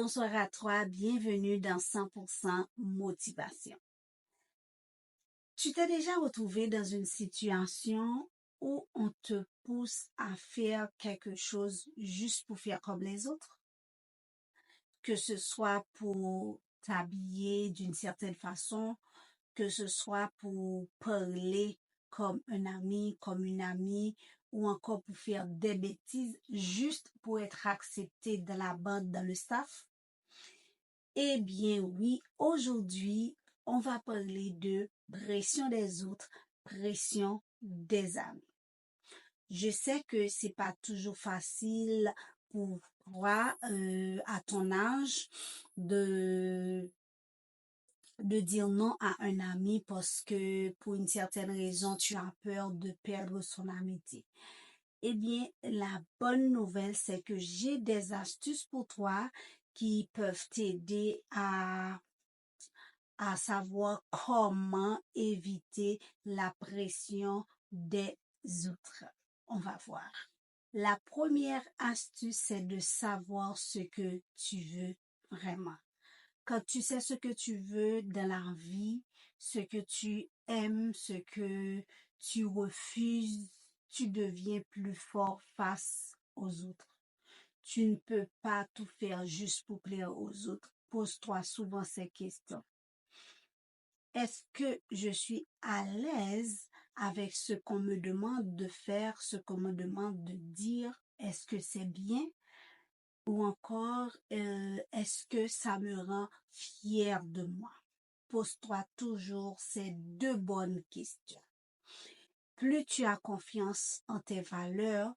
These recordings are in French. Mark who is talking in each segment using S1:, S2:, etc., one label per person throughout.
S1: Bonsoir à toi, bienvenue dans 100% motivation. Tu t'es déjà retrouvé dans une situation où on te pousse à faire quelque chose juste pour faire comme les autres? Que ce soit pour t'habiller d'une certaine façon, que ce soit pour parler comme un ami, comme une amie, ou encore pour faire des bêtises juste pour être accepté dans la bande, dans le staff? Eh bien oui, aujourd'hui, on va parler de pression des autres, pression des amis. Je sais que c'est pas toujours facile pour toi, à ton âge, de dire non à un ami parce que pour une certaine raison, tu as peur de perdre son amitié. Eh bien, la bonne nouvelle, c'est que j'ai des astuces pour toi qui peuvent t'aider à savoir comment éviter la pression des autres. On va voir. La première astuce, c'est de savoir ce que tu veux vraiment. Quand tu sais ce que tu veux dans la vie, ce que tu aimes, ce que tu refuses, tu deviens plus fort face aux autres. Tu ne peux pas tout faire juste pour plaire aux autres. Pose-toi souvent ces questions. Est-ce que je suis à l'aise avec ce qu'on me demande de faire, ce qu'on me demande de dire? Est-ce que c'est bien? Ou encore, est-ce que ça me rend fière de moi? Pose-toi toujours ces deux bonnes questions. Plus tu as confiance en tes valeurs,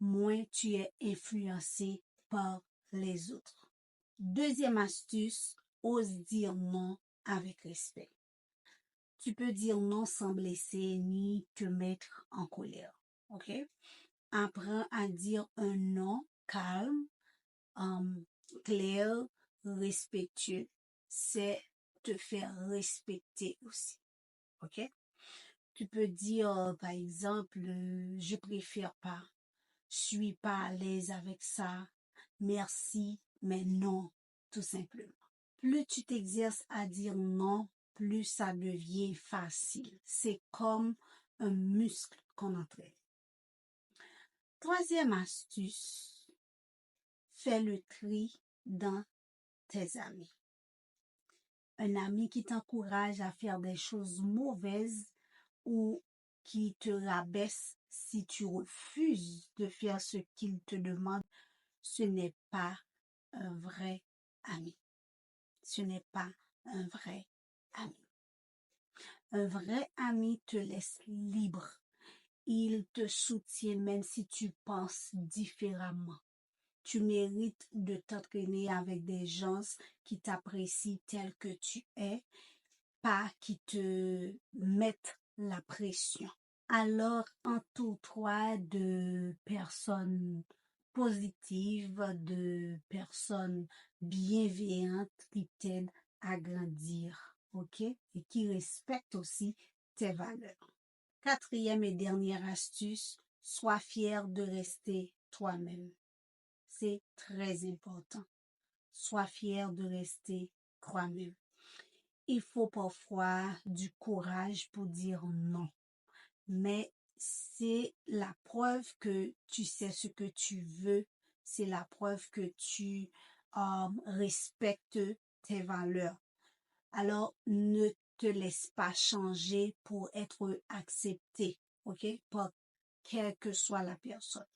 S1: moins tu es influencé par les autres. Deuxième astuce, ose dire non avec respect. Tu peux dire non sans blesser ni te mettre en colère. OK? Apprends à dire un non calme, clair, respectueux. C'est te faire respecter aussi. OK? Tu peux dire, par exemple, je préfère pas. Je suis pas à l'aise avec ça. Merci, mais non, tout simplement. Plus tu t'exerces à dire non, plus ça devient facile. C'est comme un muscle qu'on entraîne. Troisième astuce, fais le tri dans tes amis. Un ami qui t'encourage à faire des choses mauvaises ou qui te rabaisse si tu refuses de faire ce qu'il te demande, ce n'est pas un vrai ami. Ce n'est pas un vrai ami. Un vrai ami te laisse libre. Il te soutient même si tu penses différemment. Tu mérites de t'entraîner avec des gens qui t'apprécient tel que tu es, pas qui te mettent la pression. Alors, entoure-toi de personnes positives, de personnes bienveillantes qui t'aident à grandir, ok? Et qui respectent aussi tes valeurs. Quatrième et dernière astuce, sois fier de rester toi-même. C'est très important. Sois fier de rester toi-même. Il faut parfois du courage pour dire non. Mais c'est la preuve que tu sais ce que tu veux, c'est la preuve que tu respectes tes valeurs. Alors, ne te laisse pas changer pour être accepté, ok, par quelle que soit la personne.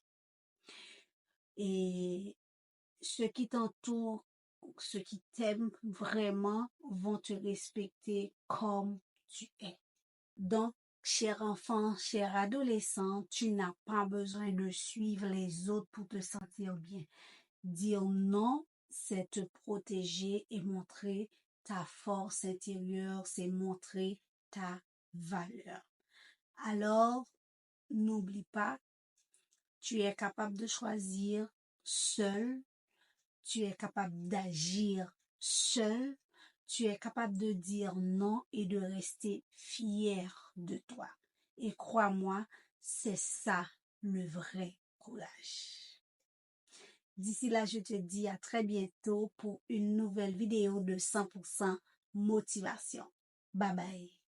S1: Et ceux qui t'entourent, ceux qui t'aiment vraiment vont te respecter comme tu es. Donc, cher enfant, cher adolescent, tu n'as pas besoin de suivre les autres pour te sentir bien. Dire non, c'est te protéger et montrer ta force intérieure, c'est montrer ta valeur. Alors, n'oublie pas, tu es capable de choisir seul, tu es capable d'agir seul, tu es capable de dire non et de rester fier de toi. Et crois-moi, c'est ça le vrai courage. D'ici là, je te dis à très bientôt pour une nouvelle vidéo de 100% motivation. Bye bye.